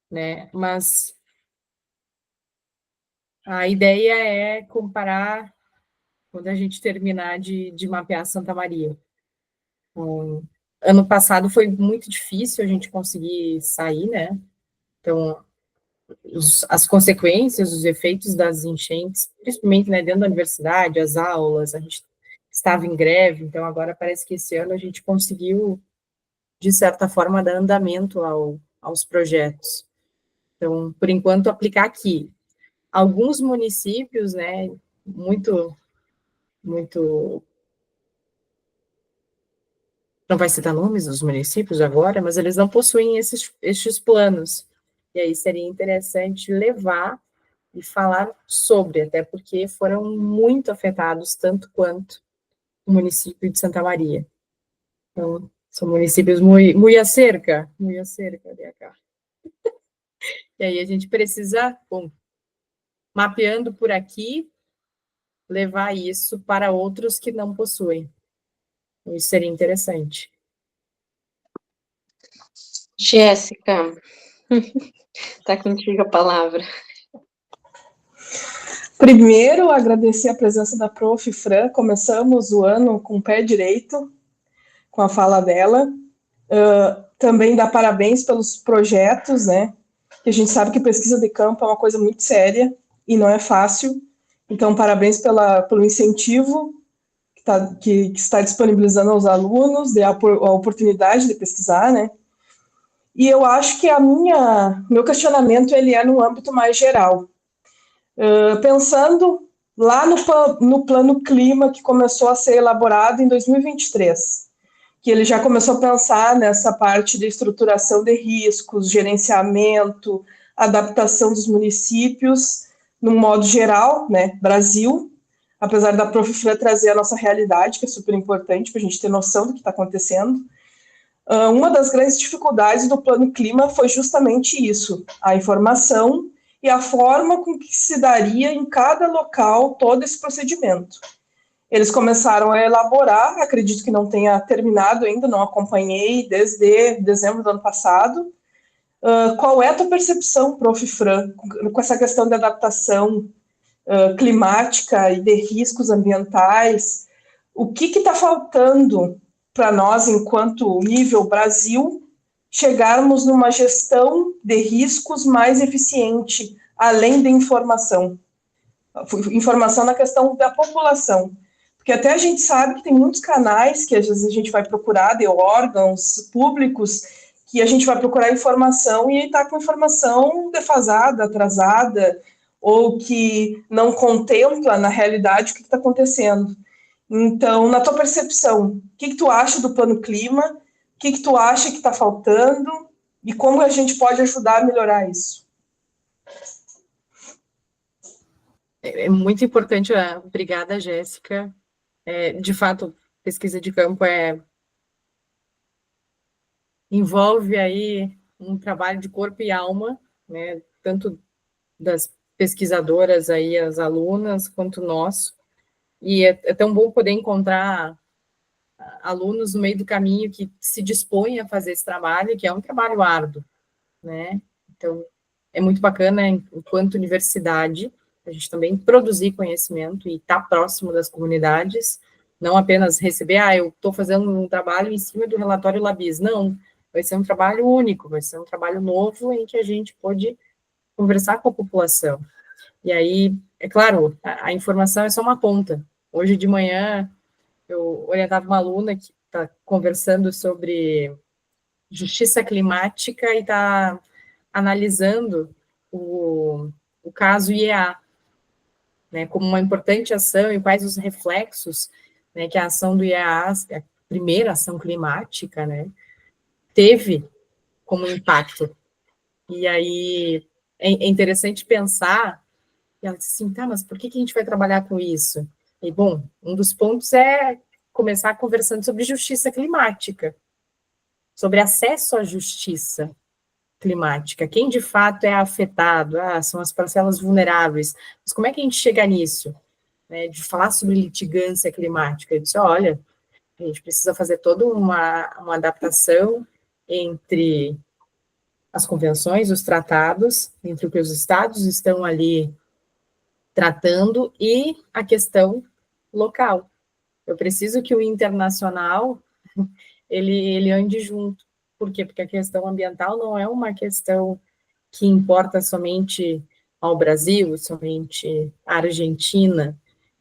né? Mas a ideia é comparar quando a gente terminar de mapear Santa Maria. Então, ano passado foi muito difícil a gente conseguir sair, né? Então, as consequências, os efeitos das enchentes, principalmente, né, dentro da universidade, as aulas, a gente estava em greve, então agora parece que esse ano a gente conseguiu, de certa forma, dar andamento aos projetos. Então, por enquanto, aplicar aqui. Alguns municípios, né, muito, não vai citar nomes dos municípios agora, mas eles não possuem estes planos. E aí seria interessante levar e falar sobre, até porque foram muito afetados, tanto quanto o município de Santa Maria. Então, são municípios muito cerca, DH. E aí a gente precisa, bom, mapeando por aqui, levar isso para outros que não possuem. Isso seria interessante. Jéssica, está contigo a palavra. Primeiro, agradecer a presença da Prof. Fran. Começamos o ano com o pé direito, com a fala dela. Também dar parabéns pelos projetos, né? Que a gente sabe que pesquisa de campo é uma coisa muito séria e não é fácil. Então, parabéns pelo incentivo que está disponibilizando aos alunos, a oportunidade de pesquisar, né? E eu acho que meu questionamento ele é no âmbito mais geral. Pensando lá no plano clima que começou a ser elaborado em 2023, que ele já começou a pensar nessa parte de estruturação de riscos, gerenciamento, adaptação dos municípios, no modo geral, né, Brasil, apesar da Prof. Fran trazer a nossa realidade, que é super importante para a gente ter noção do que está acontecendo. Uma das grandes dificuldades do plano clima foi justamente isso, a informação e a forma com que se daria em cada local todo esse procedimento. Eles começaram a elaborar, acredito que não tenha terminado ainda, não acompanhei desde dezembro do ano passado. Qual é a tua percepção, Prof. Fran, com essa questão de adaptação climática e de riscos ambientais? O que está faltando para nós, enquanto nível Brasil, chegarmos numa gestão de riscos mais eficiente, além de informação? Informação na questão da população. Porque até a gente sabe que tem muitos canais que às vezes a gente vai procurar de órgãos públicos que a gente vai procurar informação e está com informação defasada, atrasada, ou que não contempla na realidade o que está acontecendo. Então, na tua percepção, o que tu acha do plano clima? O que tu acha que está faltando? E como a gente pode ajudar a melhorar isso? É muito importante, obrigada, Jéssica. De fato, pesquisa de campo envolve aí um trabalho de corpo e alma, né, tanto das pesquisadoras aí, as alunas, quanto nosso, e é tão bom poder encontrar alunos no meio do caminho que se dispõem a fazer esse trabalho, que é um trabalho árduo, né, então é muito bacana, enquanto universidade, a gente também produzir conhecimento e estar próximo das comunidades, não apenas receber, eu estou fazendo um trabalho em cima do relatório Labis, não, vai ser um trabalho único, vai ser um trabalho novo em que a gente pode conversar com a população. E aí, é claro, a informação é só uma ponta. Hoje de manhã, eu orientava uma aluna que está conversando sobre justiça climática e está analisando o caso IEA, né, como uma importante ação e quais os reflexos, né, que a ação do IEA, a primeira ação climática, né, teve como impacto. E aí é interessante pensar, e ela disse assim, tá, mas por que a gente vai trabalhar com isso? E, bom, um dos pontos é começar conversando sobre justiça climática, sobre acesso à justiça climática, quem de fato é afetado, são as parcelas vulneráveis, mas como é que a gente chega nisso? Né, de falar sobre litigância climática, eu disse, olha, a gente precisa fazer toda uma adaptação entre as convenções, os tratados, entre o que os estados estão ali tratando e a questão local. Eu preciso que o internacional, ele ande junto. Por quê? Porque a questão ambiental não é uma questão que importa somente ao Brasil, somente à Argentina.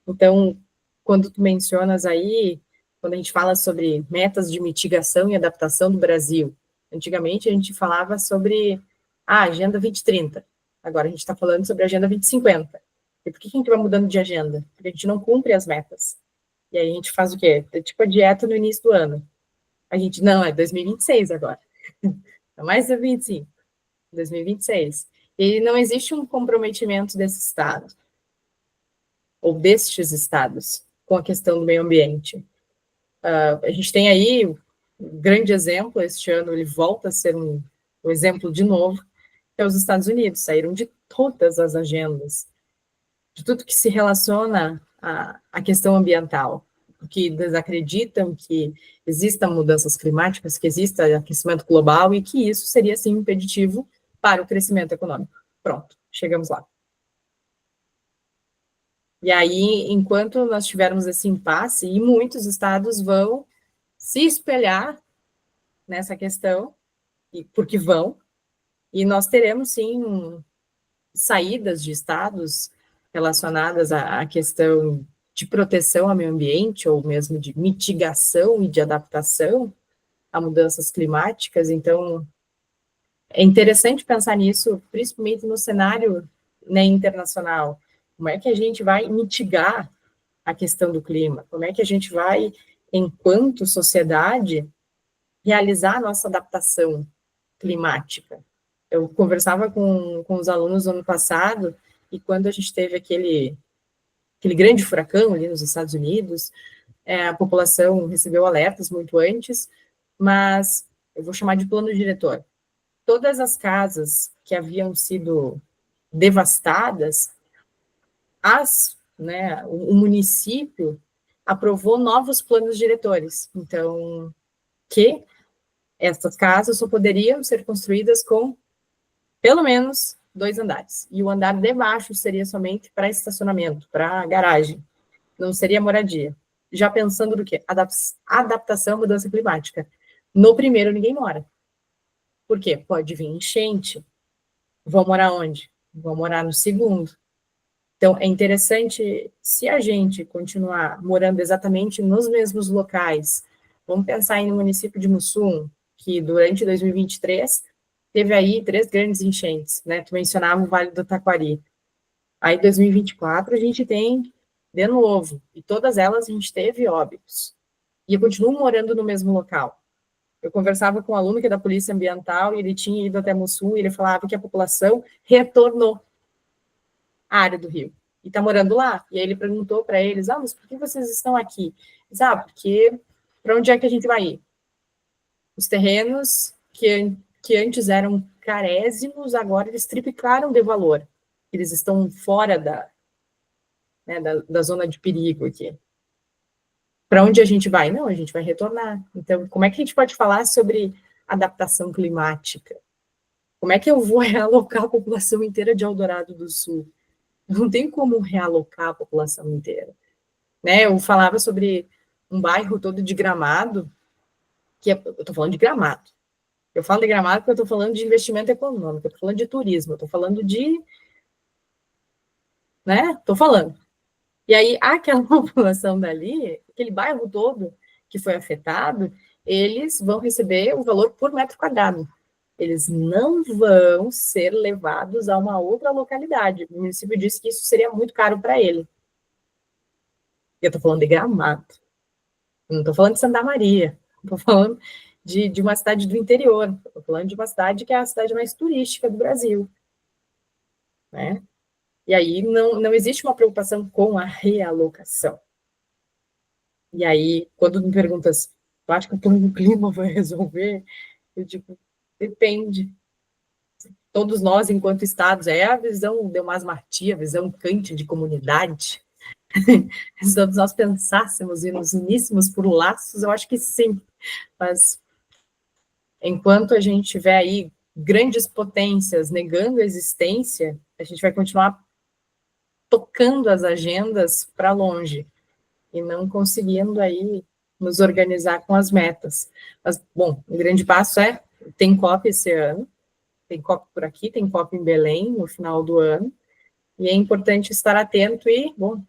Então, quando tu mencionas aí, quando a gente fala sobre metas de mitigação e adaptação do Brasil, antigamente a gente falava sobre a Agenda 2030, agora a gente está falando sobre a Agenda 2050. E por que a gente vai mudando de agenda? Porque a gente não cumpre as metas. E aí a gente faz o quê? É tipo a dieta no início do ano. A gente, não, é 2026 agora. É mais 2025. 2026. E não existe um comprometimento desse Estado, ou destes Estados, com a questão do meio ambiente. A gente tem aí um grande exemplo, este ano ele volta a ser um exemplo de novo, que é os Estados Unidos, saíram de todas as agendas, de tudo que se relaciona à questão ambiental, porque eles acreditam que existam mudanças climáticas, que exista aquecimento global e que isso seria, sim, impeditivo para o crescimento econômico. Pronto, chegamos lá. E aí, enquanto nós tivermos esse impasse, e muitos estados vão se espelhar nessa questão, porque vão, e nós teremos, sim, saídas de estados relacionadas à questão de proteção ao meio ambiente, ou mesmo de mitigação e de adaptação a mudanças climáticas. Então, é interessante pensar nisso, principalmente no cenário, né, internacional. Como é que a gente vai mitigar a questão do clima? Como é que a gente vai, enquanto sociedade, realizar a nossa adaptação climática? Eu conversava com os alunos no ano passado, e quando a gente teve aquele grande furacão ali nos Estados Unidos, a população recebeu alertas muito antes, mas eu vou chamar de plano diretor. Todas as casas que haviam sido devastadas, o município aprovou novos planos diretores. Então, que essas casas só poderiam ser construídas com pelo menos 2 andares. E o andar de baixo seria somente para estacionamento, para garagem. Não seria moradia. Já pensando no quê? Adaptação à mudança climática. No primeiro, ninguém mora. Por quê? Pode vir enchente. Vão morar onde? Vão morar no segundo. Então, é interessante, se a gente continuar morando exatamente nos mesmos locais, vamos pensar aí no município de Mussum, que durante 2023 teve aí 3 grandes enchentes, né? Tu mencionava o Vale do Taquari. Aí, 2024, a gente tem de novo, e todas elas a gente teve óbitos. E eu continuo morando no mesmo local. Eu conversava com um aluno que é da Polícia Ambiental, e ele tinha ido até Mussum, e ele falava que a população retornou à área do rio, e está morando lá. E aí ele perguntou para eles, mas por que vocês estão aqui? Eles, porque para onde é que a gente vai ir? Os terrenos que antes eram carésimos, agora eles triplicaram de valor. Eles estão fora da zona de perigo aqui. Para onde a gente vai? Não, a gente vai retornar. Então, como é que a gente pode falar sobre adaptação climática? Como é que eu vou realocar a população inteira de Eldorado do Sul? Não tem como realocar a população inteira. Né? Eu falava sobre um bairro todo de Gramado, eu estou falando de Gramado. Eu falo de Gramado porque eu estou falando de investimento econômico, eu estou falando de turismo, eu estou falando de... né? Estou falando. E aí, aquela população dali, aquele bairro todo que foi afetado, eles vão receber o valor por metro quadrado. eles não vão ser levados a uma outra localidade. O município disse que isso seria muito caro para ele. Eu estou falando de Gramado, não estou falando de Santa Maria, estou falando de uma cidade do interior, estou falando de uma cidade que é a cidade mais turística do Brasil, né? E aí não existe uma preocupação com a realocação. E aí, quando me perguntas, eu acho que o plano do clima vai resolver? Eu digo, depende. Todos nós, enquanto estados, é a visão Delmas Martí, a visão Kant de comunidade. Se todos nós pensássemos e nos uníssemos por laços, eu acho que sim. Mas, enquanto a gente tiver aí grandes potências negando a existência, a gente vai continuar tocando as agendas para longe e não conseguindo aí nos organizar com as metas. Mas, bom, o grande passo é, tem COP esse ano, tem COP por aqui, tem COP em Belém no final do ano, e é importante estar atento e, bom,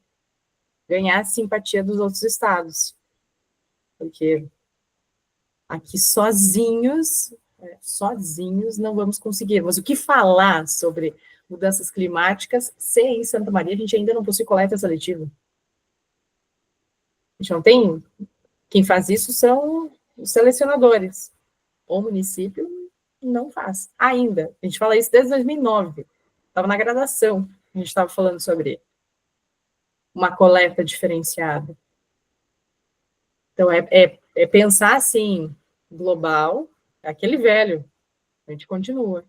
ganhar a simpatia dos outros estados, porque aqui sozinhos não vamos conseguir. Mas o que falar sobre mudanças climáticas se em Santa Maria a gente ainda não possui coleta seletiva? A gente não tem... Quem faz isso são os selecionadores. O município não faz. Ainda. A gente fala isso desde 2009. Estava na graduação. A gente estava falando sobre uma coleta diferenciada. Então, é pensar assim, global, é aquele velho. A gente continua.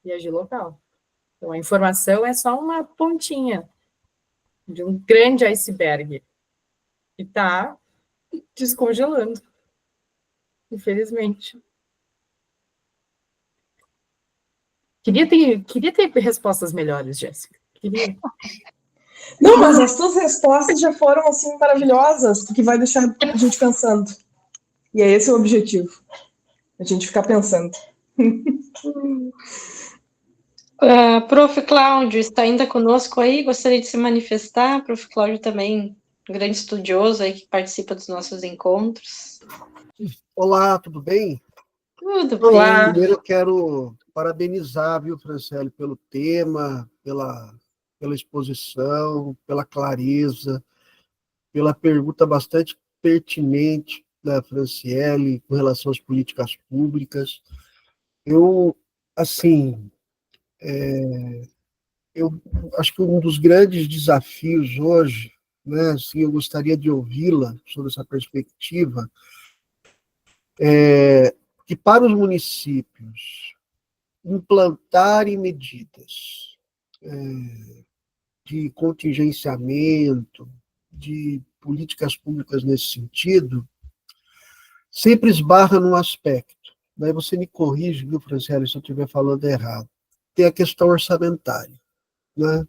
E agir local. Então, a informação é só uma pontinha de um grande iceberg que está descongelando. Infelizmente. Queria ter respostas melhores, Jéssica. Queria. Não, mas as tuas respostas já foram, assim, maravilhosas, que vai deixar a gente pensando. E é esse o objetivo. A gente ficar pensando. Prof. Cláudio está ainda conosco aí? Gostaria de se manifestar? Prof. Cláudio também, um grande estudioso aí que participa dos nossos encontros. Olá, tudo bem? Tudo Olá. bem. Primeiro eu quero parabenizar, viu, Franciele, pelo tema, pela exposição, pela clareza, pela pergunta bastante pertinente da Franciele com relação às políticas públicas. Eu, assim, eu acho que um dos grandes desafios hoje, né, assim, eu gostaria de ouvi-la sobre essa perspectiva, que para os municípios implantarem medidas de contingenciamento, de políticas públicas nesse sentido, sempre esbarra num aspecto. Daí você me corrige, viu, Franciele, se eu estiver falando errado. Tem a questão orçamentária, né?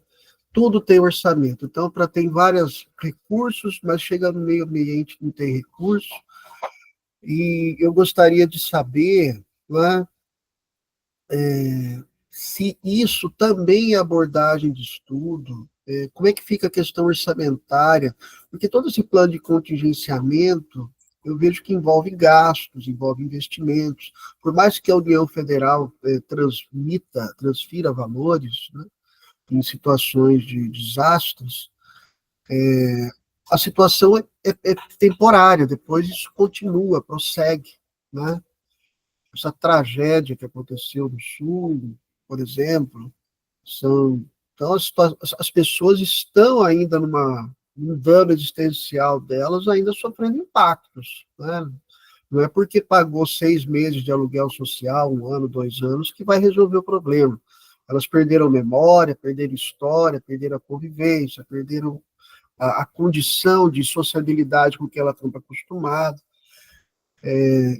Tudo tem orçamento. Então, para ter vários recursos, mas chega no meio ambiente que não tem recurso. E eu gostaria de saber, né, se isso também é abordagem de estudo, como é que fica a questão orçamentária, porque todo esse plano de contingenciamento, eu vejo que envolve gastos, envolve investimentos, por mais que a União Federal transfira valores, né, em situações de desastres, a situação é temporária, depois isso continua, prossegue, né? Essa tragédia que aconteceu no Sul, por exemplo, então as pessoas estão ainda num dano existencial delas, ainda sofrendo impactos, né? Não é porque pagou 6 meses de aluguel social, 1 ano, 2 anos, que vai resolver o problema. Elas perderam memória, perderam história, perderam a convivência, perderam a condição de sociabilidade com que elas estão acostumadas.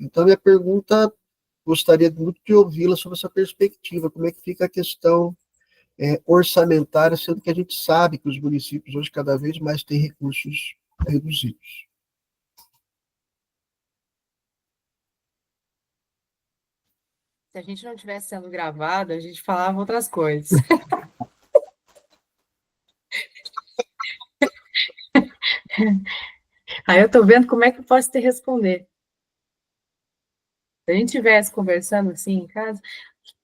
Então, minha pergunta, gostaria muito de ouvi-la sobre essa perspectiva, como é que fica a questão orçamentária, sendo que a gente sabe que os municípios hoje cada vez mais têm recursos reduzidos. Se a gente não estivesse sendo gravado, a gente falava outras coisas. Aí eu estou vendo como é que eu posso te responder. Se a gente estivesse conversando assim em casa,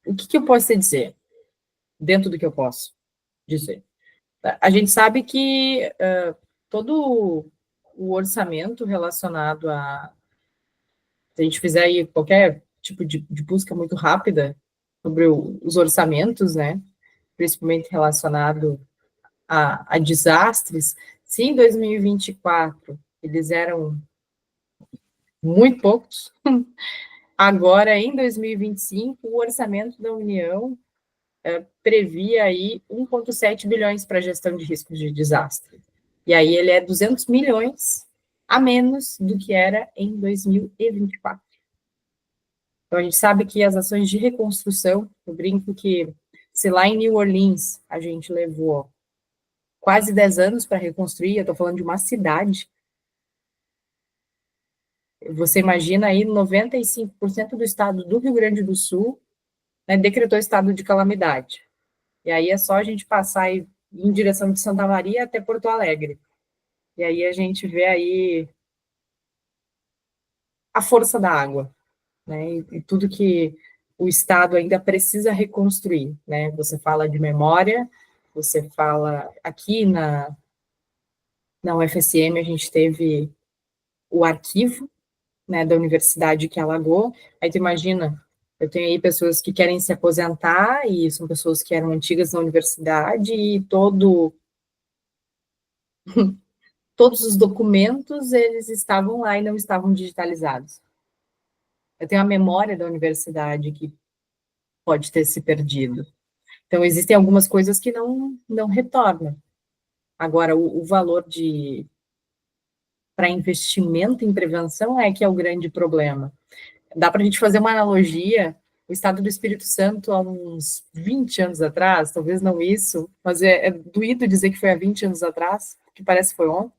o que eu posso dizer? Dentro do que eu posso dizer. A gente sabe que todo o orçamento relacionado se a gente fizer aí qualquer tipo de busca muito rápida sobre os orçamentos, né, principalmente relacionado a desastres, se em 2024 eles eram muito poucos, agora em 2025 o orçamento da União previa aí 1,7 bilhões para a gestão de riscos de desastre. E aí ele é 200 milhões a menos do que era em 2024. Então a gente sabe que as ações de reconstrução, eu brinco que se lá em New Orleans a gente levou quase 10 anos para reconstruir, eu estou falando de uma cidade, você imagina aí 95% do estado do Rio Grande do Sul, né, decretou estado de calamidade. E aí é só a gente passar aí em direção de Santa Maria até Porto Alegre. E aí a gente vê aí a força da água, né? E tudo que o Estado ainda precisa reconstruir, né? Você fala de memória, você fala aqui na UFSM a gente teve o arquivo, né, da universidade que alagou. Aí tu imagina, eu tenho aí pessoas que querem se aposentar e são pessoas que eram antigas na universidade e todos os documentos, eles estavam lá e não estavam digitalizados. Eu tenho a memória da universidade que pode ter se perdido. Então, existem algumas coisas que não retornam. Agora, o valor para investimento em prevenção é que é o grande problema. Dá para a gente fazer uma analogia, o estado do Espírito Santo há uns 20 anos atrás, talvez não isso, mas é doído dizer que foi há 20 anos atrás, que parece que foi ontem.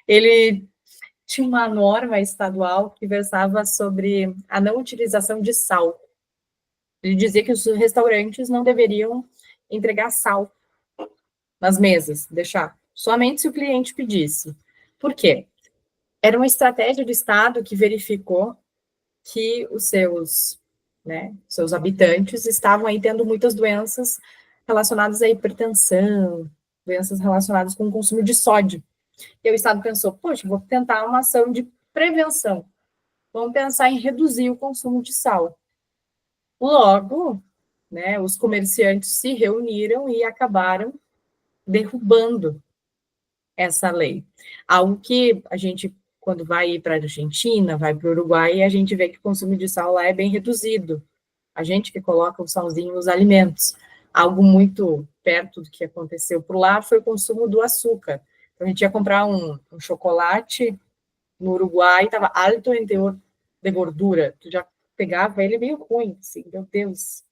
Ele tinha uma norma estadual que versava sobre a não utilização de sal. Ele dizia que os restaurantes não deveriam entregar sal nas mesas, deixar somente se o cliente pedisse. Por quê? Era uma estratégia do Estado que verificou que os seus habitantes estavam aí tendo muitas doenças relacionadas à hipertensão, doenças relacionadas com o consumo de sódio. E o Estado pensou, poxa, vou tentar uma ação de prevenção. Vamos pensar em reduzir o consumo de sal. Logo, né, os comerciantes se reuniram e acabaram derrubando essa lei. Algo que a gente, quando vai para a Argentina, vai para o Uruguai, a gente vê que o consumo de sal lá é bem reduzido. A gente que coloca o salzinho nos alimentos. Algo muito perto do que aconteceu por lá foi o consumo do açúcar. Então, a gente ia comprar um chocolate no Uruguai, estava alto em teor de gordura. Tu já pegava ele meio ruim, assim, meu Deus,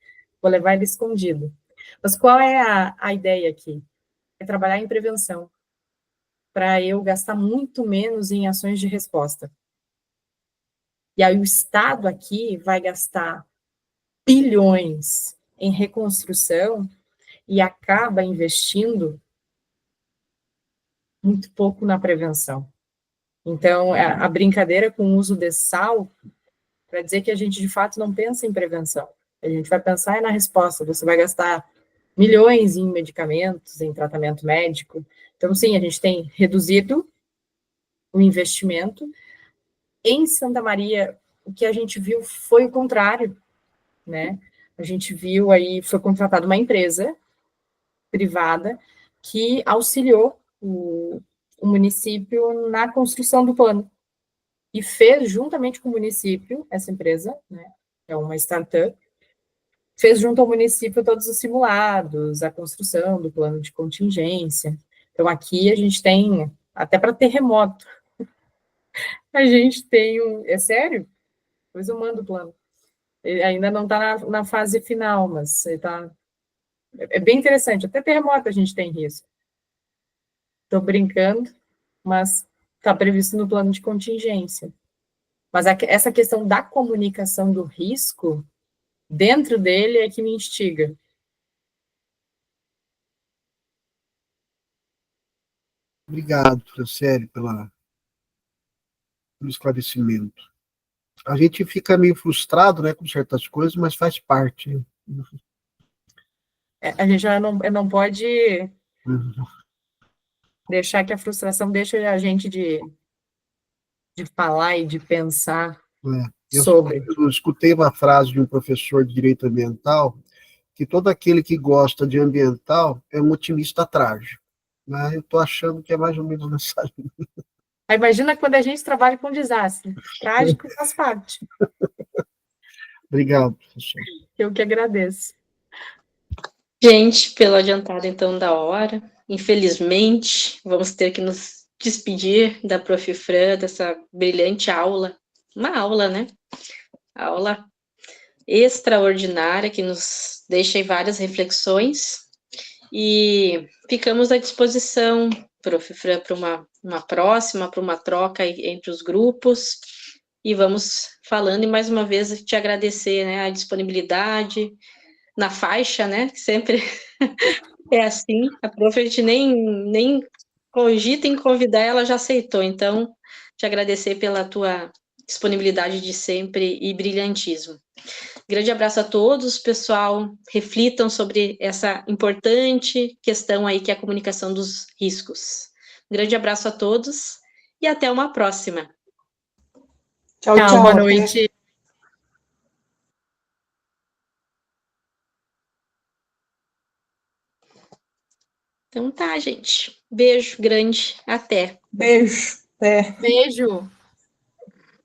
vou levar ele escondido. Mas qual é a ideia aqui? É trabalhar em prevenção, para eu gastar muito menos em ações de resposta. E aí o Estado aqui vai gastar bilhões em reconstrução e acaba investindo muito pouco na prevenção. Então, a brincadeira com o uso de sal, para dizer que a gente, de fato, não pensa em prevenção. A gente vai pensar na resposta. Você vai gastar milhões em medicamentos, em tratamento médico. Então, sim, a gente tem reduzido o investimento. Em Santa Maria, o que a gente viu foi o contrário, né? A gente viu aí, foi contratada uma empresa privada que auxiliou o município na construção do plano e fez juntamente com o município, essa empresa, né, é uma startup, fez junto ao município todos os simulados, a construção do plano de contingência. Então aqui a gente tem até para terremoto. A gente tem é sério? Depois eu mando o plano. Ele ainda não está na fase final, mas é bem interessante. Até terremoto a gente tem risco. Estou brincando, mas está previsto no plano de contingência. Mas essa questão da comunicação do risco, dentro dele, é que me instiga. Obrigado, Franciele, pelo esclarecimento. A gente fica meio frustrado, né, com certas coisas, mas faz parte. A gente já não pode Uhum. deixar que a frustração deixe a gente de falar e de pensar Eu, sobre. eu escutei uma frase de um professor de direito ambiental, que todo aquele que gosta de ambiental é um otimista trágico. Né? Eu estou achando que é mais ou menos nessa linha. Aí imagina quando a gente trabalha com desastre. Trágico faz parte. Obrigado, professor. Eu que agradeço. Gente, pelo adiantado, então, da hora, infelizmente, vamos ter que nos despedir da Prof. Fran, dessa brilhante aula. Uma aula, né? Aula extraordinária, que nos deixa em várias reflexões. E ficamos à disposição, Prof. Fran, para uma próxima, para uma troca entre os grupos. E vamos falando, e mais uma vez te agradecer, né, a disponibilidade na faixa, né, que sempre é assim, a prof, a gente nem cogita em convidar, ela já aceitou, então, te agradecer pela tua disponibilidade de sempre e brilhantismo. Grande abraço a todos, pessoal, reflitam sobre essa importante questão aí que é a comunicação dos riscos. Grande abraço a todos e até uma próxima. Tchau, Tchau, tchau. boa Até. noite. Então tá, gente. Beijo grande. Até. Beijo. Até. Beijo.